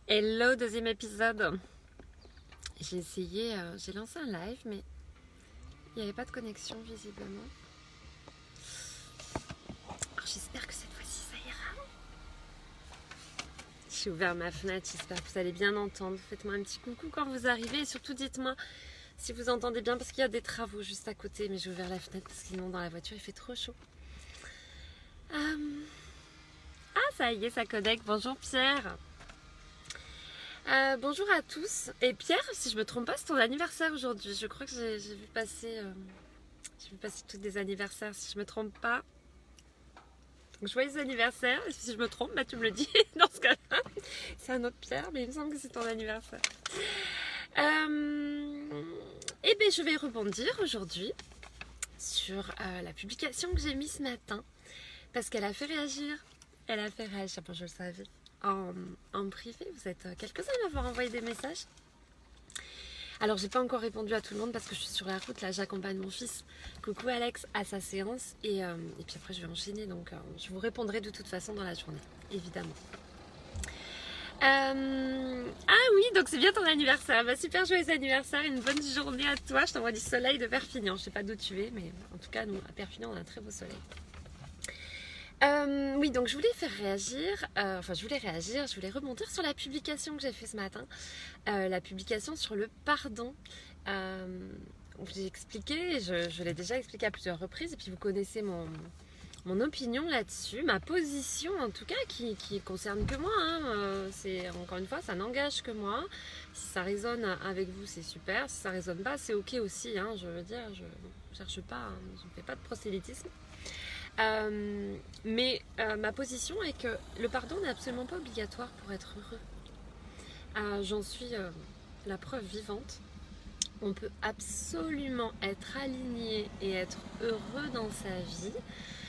Hello, deuxième épisode. J'ai lancé un live, mais il n'y avait pas de connexion visiblement. Alors, j'espère que cette fois-ci ça ira. J'ai ouvert ma fenêtre, j'espère que vous allez bien entendre. Faites-moi un petit coucou quand vous arrivez et surtout dites-moi si vous entendez bien parce qu'il y a des travaux juste à côté. Mais j'ai ouvert la fenêtre parce que sinon dans la voiture il fait trop chaud. Ah, ça y est, ça connecte. Bonjour Pierre. Bonjour à tous. Et Pierre, si je me trompe pas, c'est ton anniversaire aujourd'hui. Je crois que j'ai vu passer tous des anniversaires, si je me trompe pas. Donc joyeux anniversaire. Et si je me trompe, bah tu me le dis dans ce cas-là. C'est un autre Pierre, mais il me semble que c'est ton anniversaire. Et bien je vais rebondir aujourd'hui sur la publication que j'ai mise ce matin. Parce qu'elle a fait réagir. Elle a fait réagir, bon, je le savais. En privé, vous êtes quelques-uns à m'avoir envoyé des messages. Alors j'ai pas encore répondu à tout le monde parce que je suis sur la route, là j'accompagne mon fils, coucou Alex, à sa séance et puis après je vais enchaîner, donc je vous répondrai de toute façon dans la journée, évidemment. Ah oui, donc c'est bien ton anniversaire, bah, super joyeux anniversaire, une bonne journée à toi, je t'envoie du soleil de Perpignan, je sais pas d'où tu es, mais en tout cas nous à Perpignan on a un très beau soleil. Oui, donc je voulais faire réagir, je voulais rebondir sur la publication que j'ai fait ce matin, la publication sur le pardon. J'ai expliqué, je l'ai déjà expliqué à plusieurs reprises, et puis vous connaissez mon opinion là-dessus, ma position en tout cas, qui concerne que moi, hein. C'est, encore une fois, ça n'engage que moi. Si ça résonne avec vous, c'est super. Si ça résonne pas, c'est ok aussi, hein. Je veux dire, je ne cherche pas, hein, je ne fais pas de prosélytisme. Mais ma position est que le pardon n'est absolument pas obligatoire pour être heureux. J'en suis la preuve vivante. On peut absolument être aligné et être heureux dans sa vie,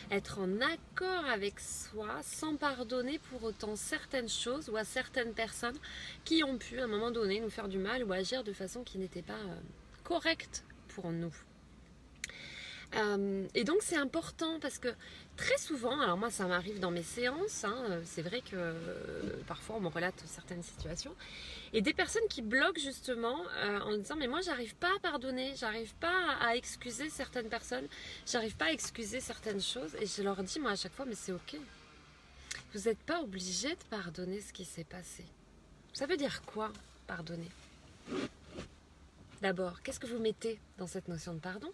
être en accord avec soi sans pardonner pour autant certaines choses ou à certaines personnes qui ont pu à un moment donné nous faire du mal ou agir de façon qui n'était pas correcte pour nous. Et donc c'est important parce que très souvent, alors moi ça m'arrive dans mes séances, hein, c'est vrai que parfois on me relate certaines situations, et des personnes qui bloquent justement en disant mais moi j'arrive pas à pardonner, j'arrive pas à excuser certaines personnes, j'arrive pas à excuser certaines choses, et je leur dis moi à chaque fois mais c'est ok, vous n'êtes pas obligé de pardonner ce qui s'est passé. Ça veut dire quoi pardonner? D'abord, qu'est-ce que vous mettez dans cette notion de pardon?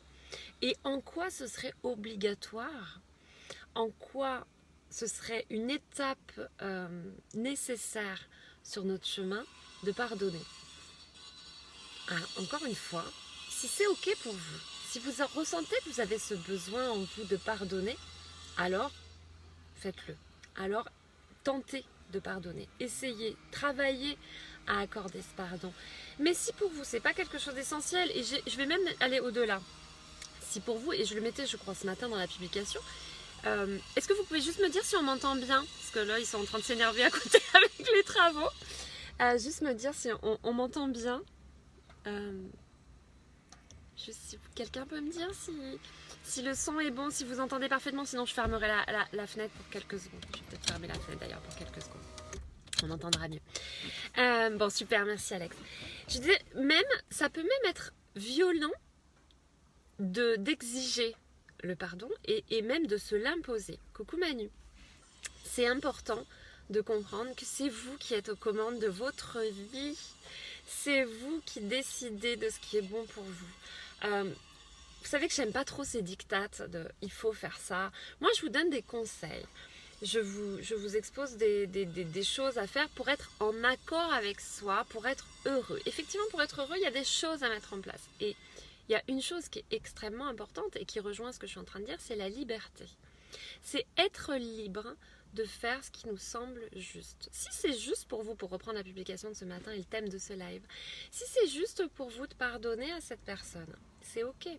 Et en quoi ce serait obligatoire? En quoi ce serait une étape nécessaire sur notre chemin de pardonner? Encore une fois, si c'est ok pour vous, si vous ressentez que vous avez ce besoin en vous de pardonner, alors faites-le. Alors tentez de pardonner. Essayez, travaillez à accorder ce pardon. Mais si pour vous, c'est pas quelque chose d'essentiel, et je vais même aller au-delà, si pour vous, et je le mettais je crois ce matin dans la publication, est-ce que vous pouvez juste me dire si on m'entend bien? Parce que là ils sont en train de s'énerver à côté avec les travaux. Juste me dire si on m'entend bien. Juste si quelqu'un peut me dire si le son est bon, si vous entendez parfaitement, sinon je fermerai la fenêtre pour quelques secondes. Je vais peut-être fermer la fenêtre d'ailleurs pour quelques secondes. On entendra mieux. Bon super, merci Alex. Je disais, ça peut même être violent d'exiger le pardon et même de se l'imposer. Coucou Manu. C'est important de comprendre que c'est vous qui êtes aux commandes de votre vie. C'est vous qui décidez de ce qui est bon pour vous. Vous savez que j'aime pas trop ces dictates de il faut faire ça. Moi je vous donne des conseils. Je vous expose des choses à faire pour être en accord avec soi, pour être heureux. Effectivement, pour être heureux, il y a des choses à mettre en place. Et il y a une chose qui est extrêmement importante et qui rejoint ce que je suis en train de dire, c'est la liberté. C'est être libre de faire ce qui nous semble juste. Si c'est juste pour vous, pour reprendre la publication de ce matin et le thème de ce live, si c'est juste pour vous de pardonner à cette personne, c'est ok.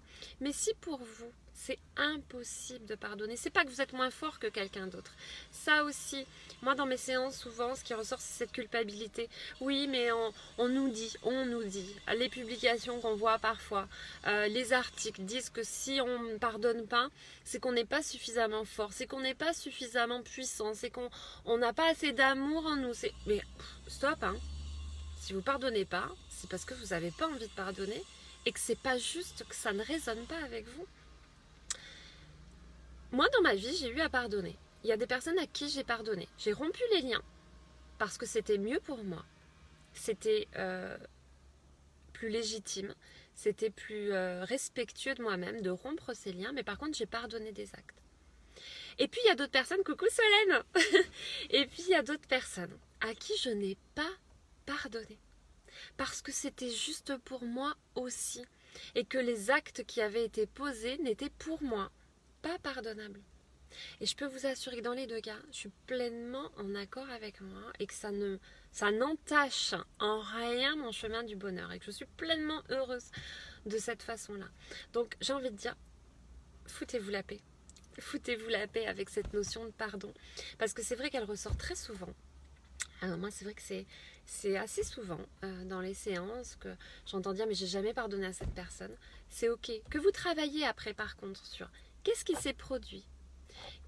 Mais si pour vous, C'est impossible de pardonner. C'est pas que vous êtes moins fort que quelqu'un d'autre. Ça aussi, moi dans mes séances, souvent, ce qui ressort, c'est cette culpabilité. Oui, mais on nous dit. Les publications qu'on voit parfois, les articles disent que si on ne pardonne pas, c'est qu'on n'est pas suffisamment fort, c'est qu'on n'est pas suffisamment puissant, c'est qu'on n'a pas assez d'amour en nous. Mais stop, hein. Si vous pardonnez pas, c'est parce que vous n'avez pas envie de pardonner et que c'est pas juste, que ça ne résonne pas avec vous. Moi, dans ma vie, j'ai eu à pardonner. Il y a des personnes à qui j'ai pardonné. J'ai rompu les liens parce que c'était mieux pour moi. C'était plus légitime. C'était plus respectueux de moi-même de rompre ces liens. Mais par contre, j'ai pardonné des actes. Et puis, il y a d'autres personnes, coucou Solène. Et puis, il y a d'autres personnes à qui je n'ai pas pardonné. Parce que c'était juste pour moi aussi. Et que les actes qui avaient été posés n'étaient pour moi pas pardonnables. Et je peux vous assurer que dans les deux cas, je suis pleinement en accord avec moi et que ça n'entache en rien mon chemin du bonheur et que je suis pleinement heureuse de cette façon-là. Donc j'ai envie de dire, foutez-vous la paix. Foutez-vous la paix avec cette notion de pardon. Parce que c'est vrai qu'elle ressort très souvent. Alors moi c'est vrai que c'est assez souvent dans les séances que j'entends dire mais j'ai jamais pardonné à cette personne. C'est ok. Que vous travaillez après par contre sur qu'est-ce qui s'est produit ?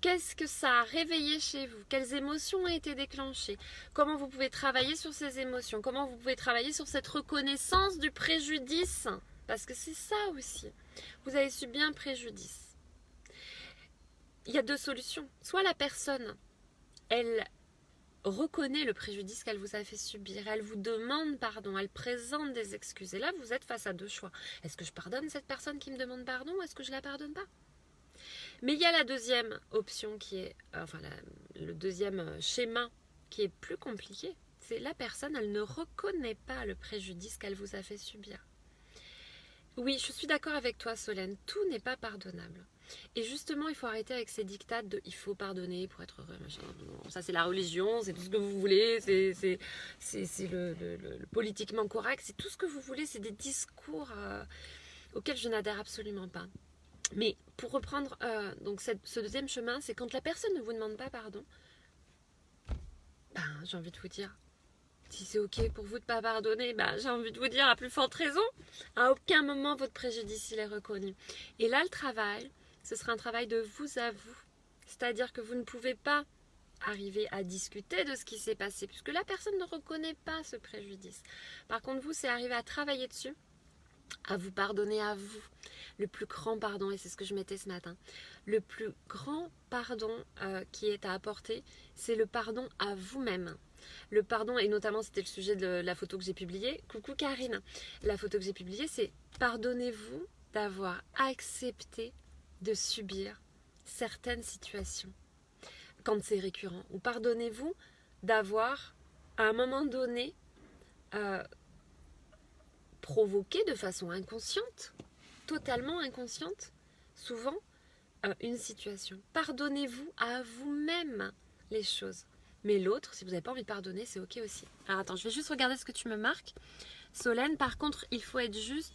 Qu'est-ce que ça a réveillé chez vous? Quelles émotions ont été déclenchées? Comment vous pouvez travailler sur ces émotions? Comment vous pouvez travailler sur cette reconnaissance du préjudice? Parce que c'est ça aussi. Vous avez subi un préjudice. Il y a deux solutions. Soit la personne, elle reconnaît le préjudice qu'elle vous a fait subir, elle vous demande pardon, elle présente des excuses. Et là, vous êtes face à deux choix. Est-ce que je pardonne cette personne qui me demande pardon ou est-ce que je ne la pardonne pas? Mais il y a la deuxième option qui est, le deuxième schéma qui est plus compliqué. C'est la personne, elle ne reconnaît pas le préjudice qu'elle vous a fait subir. Oui, je suis d'accord avec toi Solène, tout n'est pas pardonnable. Et justement, il faut arrêter avec ces dictats de « il faut pardonner pour être heureux ». Non, ça c'est la religion, c'est tout ce que vous voulez, c'est le politiquement correct, c'est tout ce que vous voulez, c'est des discours auxquels je n'adhère absolument pas. Mais pour reprendre donc ce deuxième chemin, c'est quand la personne ne vous demande pas pardon, j'ai envie de vous dire, si c'est ok pour vous de ne pas pardonner, j'ai envie de vous dire à plus forte raison, à aucun moment votre préjudice il est reconnu. Et là le travail, ce sera un travail de vous à vous. C'est-à-dire que vous ne pouvez pas arriver à discuter de ce qui s'est passé, puisque la personne ne reconnaît pas ce préjudice. Par contre, vous, c'est arriver à travailler dessus, à vous pardonner à vous. Le plus grand pardon, et c'est ce que je mettais ce matin, le plus grand pardon qui est à apporter, c'est le pardon à vous-même. Le pardon, et notamment c'était le sujet de la photo que j'ai publiée, coucou Karine, la photo que j'ai publiée, c'est pardonnez-vous d'avoir accepté de subir certaines situations quand c'est récurrent, ou pardonnez-vous d'avoir à un moment donné provoqué de façon inconsciente, totalement inconsciente, souvent une situation. Pardonnez-vous à vous-même les choses. Mais l'autre, si vous n'avez pas envie de pardonner, c'est ok aussi. Alors attends, je vais juste regarder ce que tu me marques. Solène, par contre, il faut être juste...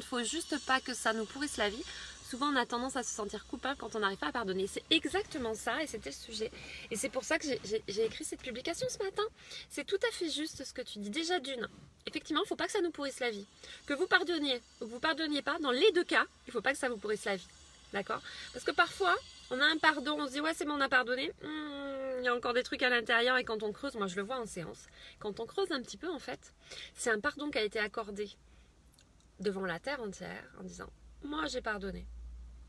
faut juste pas que ça nous pourrisse la vie. Souvent, on a tendance à se sentir coupable quand on n'arrive pas à pardonner. C'est exactement ça et c'était le sujet. Et c'est pour ça que j'ai écrit cette publication ce matin. C'est tout à fait juste ce que tu dis. Déjà d'une, effectivement, il ne faut pas que ça nous pourrisse la vie. Que vous pardonniez ou que vous ne pardonniez pas, dans les deux cas, il ne faut pas que ça vous pourrisse la vie. D'accord? Parce que parfois, on a un pardon, on se dit ouais c'est bon, on a pardonné. Il y a encore des trucs à l'intérieur et quand on creuse, moi je le vois en séance, quand on creuse un petit peu en fait, c'est un pardon qui a été accordé devant la terre entière en disant moi j'ai pardonné.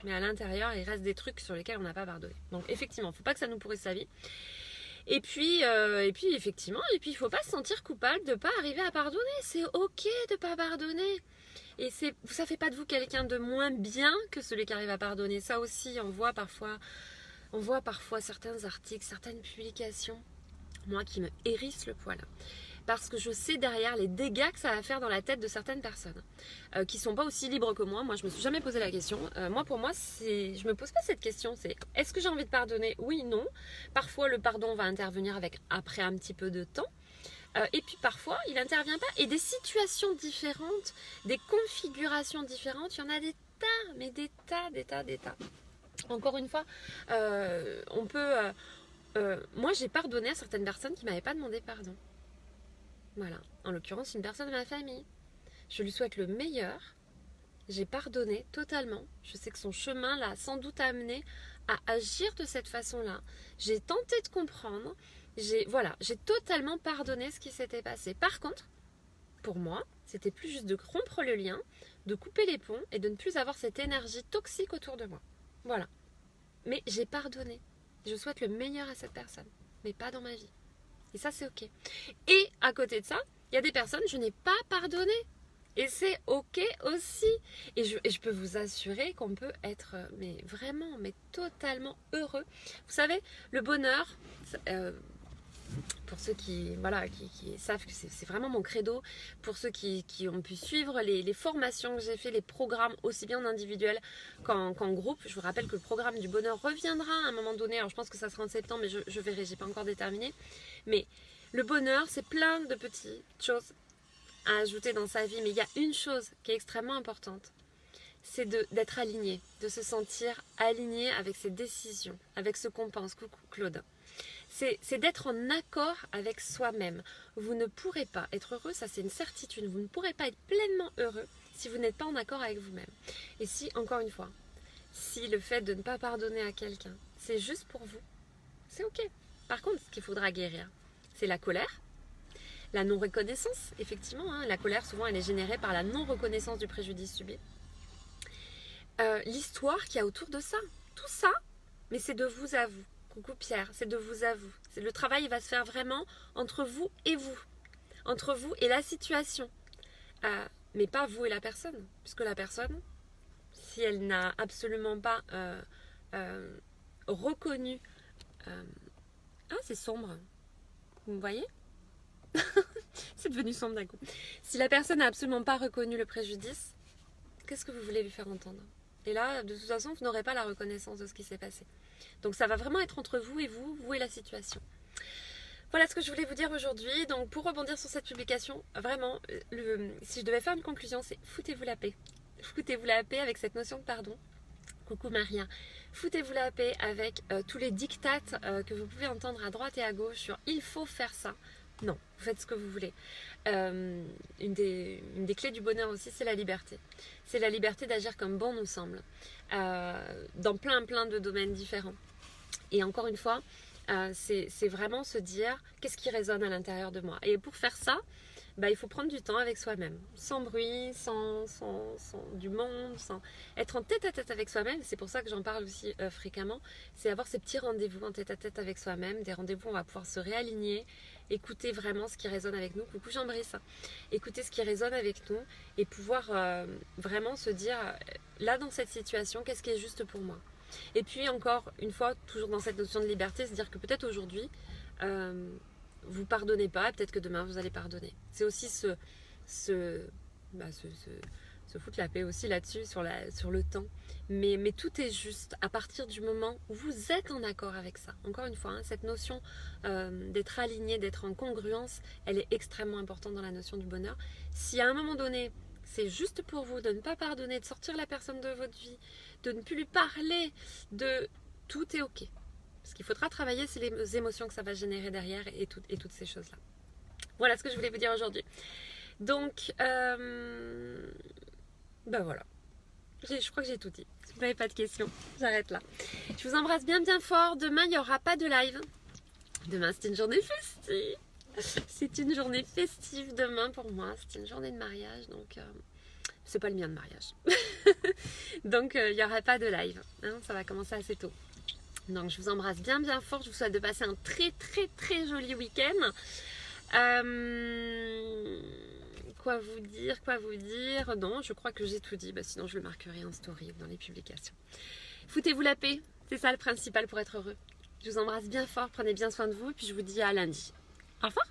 Mais à l'intérieur, il reste des trucs sur lesquels on n'a pas pardonné. Donc effectivement, il ne faut pas que ça nous pourrisse la vie. Et puis effectivement, il ne faut pas se sentir coupable de ne pas arriver à pardonner. C'est ok de ne pas pardonner. Et ça ne fait pas de vous quelqu'un de moins bien que celui qui arrive à pardonner. Ça aussi, on voit parfois certains articles, certaines publications, moi qui me hérissent le poil. Parce que je sais derrière les dégâts que ça va faire dans la tête de certaines personnes qui ne sont pas aussi libres que moi. Moi, je ne me suis jamais posé la question. Pour moi, je ne me pose pas cette question. C'est est-ce que j'ai envie de pardonner? Oui, non. Parfois, le pardon va intervenir après un petit peu de temps. Et puis parfois, il n'intervient pas. Et des situations différentes, des configurations différentes, il y en a des tas, mais des tas. Encore une fois, on peut... moi, j'ai pardonné à certaines personnes qui ne m'avaient pas demandé pardon. Voilà. En l'occurrence, une personne de ma famille. Je lui souhaite le meilleur. J'ai pardonné totalement. Je sais que son chemin l'a sans doute amené à agir de cette façon-là. J'ai tenté de comprendre. J'ai totalement pardonné ce qui s'était passé. Par contre, pour moi, c'était plus juste de rompre le lien, de couper les ponts et de ne plus avoir cette énergie toxique autour de moi. Voilà. Mais j'ai pardonné. Je souhaite le meilleur à cette personne, mais pas dans ma vie. Et ça, c'est ok. Et à côté de ça, il y a des personnes, je n'ai pas pardonné. Et c'est ok aussi. Et je peux vous assurer qu'on peut être mais totalement heureux. Vous savez, le bonheur, pour ceux qui savent que c'est vraiment mon credo, pour ceux qui ont pu suivre les formations que j'ai fait, les programmes aussi bien en individuel qu'en groupe, je vous rappelle que le programme du bonheur reviendra à un moment donné. Alors je pense que ça sera en septembre, mais je verrai, j'ai pas encore déterminé. Mais le bonheur, c'est plein de petites choses à ajouter dans sa vie, mais il y a une chose qui est extrêmement importante, c'est d'être aligné, de se sentir aligné avec ses décisions, avec ce qu'on pense. Coucou Claude. C'est d'être en accord avec soi-même. Vous ne pourrez pas être heureux, ça c'est une certitude, vous ne pourrez pas être pleinement heureux si vous n'êtes pas en accord avec vous-même. Et si, encore une fois, si le fait de ne pas pardonner à quelqu'un, c'est juste pour vous, c'est ok. Par contre, ce qu'il faudra guérir, c'est la colère, la non-reconnaissance, effectivement. La colère, souvent, elle est générée par la non-reconnaissance du préjudice subi. L'histoire qu'il y a autour de ça. Tout ça, mais c'est de vous à vous. Coucou Pierre, c'est de vous à vous. Le travail va se faire vraiment entre vous et vous. Entre vous et la situation. Mais pas vous et la personne. Puisque la personne, si elle n'a absolument pas reconnu... c'est sombre. Vous me voyez ? C'est devenu sombre d'un coup. Si la personne n'a absolument pas reconnu le préjudice, qu'est-ce que vous voulez lui faire entendre? Et là, de toute façon, vous n'aurez pas la reconnaissance de ce qui s'est passé. Donc ça va vraiment être entre vous et la situation. Voilà ce que je voulais vous dire aujourd'hui. Donc pour rebondir sur cette publication, vraiment, si je devais faire une conclusion, c'est foutez-vous la paix. Foutez-vous la paix avec cette notion de pardon. Coucou Maria. Foutez-vous la paix avec tous les dictates que vous pouvez entendre à droite et à gauche sur « il faut faire ça ». Non, vous faites ce que vous voulez. Une des clés du bonheur aussi, c'est la liberté. C'est la liberté d'agir comme bon nous semble, dans plein de domaines différents. Et encore une fois, c'est vraiment se dire qu'est-ce qui résonne à l'intérieur de moi. Et pour faire ça, il faut prendre du temps avec soi-même, sans bruit, sans du monde, sans être en tête-à-tête avec soi-même. C'est pour ça que j'en parle aussi fréquemment. C'est avoir ces petits rendez-vous en tête-à-tête avec soi-même, des rendez-vous où on va pouvoir se réaligner, écouter vraiment ce qui résonne avec nous. Coucou Jean-Brice. Écouter ce qui résonne avec nous et pouvoir vraiment se dire, là dans cette situation, qu'est-ce qui est juste pour moi? Et puis encore une fois, toujours dans cette notion de liberté, se dire que peut-être aujourd'hui, vous pardonnez pas, peut-être que demain vous allez pardonner. C'est aussi se foutre la paix aussi là-dessus, sur le temps. Mais tout est juste à partir du moment où vous êtes en accord avec ça. Encore une fois, cette notion d'être aligné, d'être en congruence, elle est extrêmement importante dans la notion du bonheur. Si à un moment donné, c'est juste pour vous de ne pas pardonner, de sortir la personne de votre vie, de ne plus lui parler, tout est ok. Ce qu'il faudra travailler, c'est les émotions que ça va générer derrière et toutes ces choses-là. Voilà ce que je voulais vous dire aujourd'hui. Donc, voilà. Je crois que j'ai tout dit. Si vous n'avez pas de questions, j'arrête là. Je vous embrasse bien fort. Demain, il n'y aura pas de live. Demain, c'est une journée festive. C'est une journée festive demain pour moi. C'est une journée de mariage, donc c'est pas le mien de mariage. Donc, il n'y aura pas de live. Ça va commencer assez tôt. Donc je vous embrasse bien fort, je vous souhaite de passer un très joli week-end. Quoi vous dire? Non, je crois que j'ai tout dit, sinon je le marquerai en story ou dans les publications. Foutez-vous la paix, c'est ça le principal pour être heureux. Je vous embrasse bien fort, prenez bien soin de vous et puis je vous dis à lundi. Au revoir.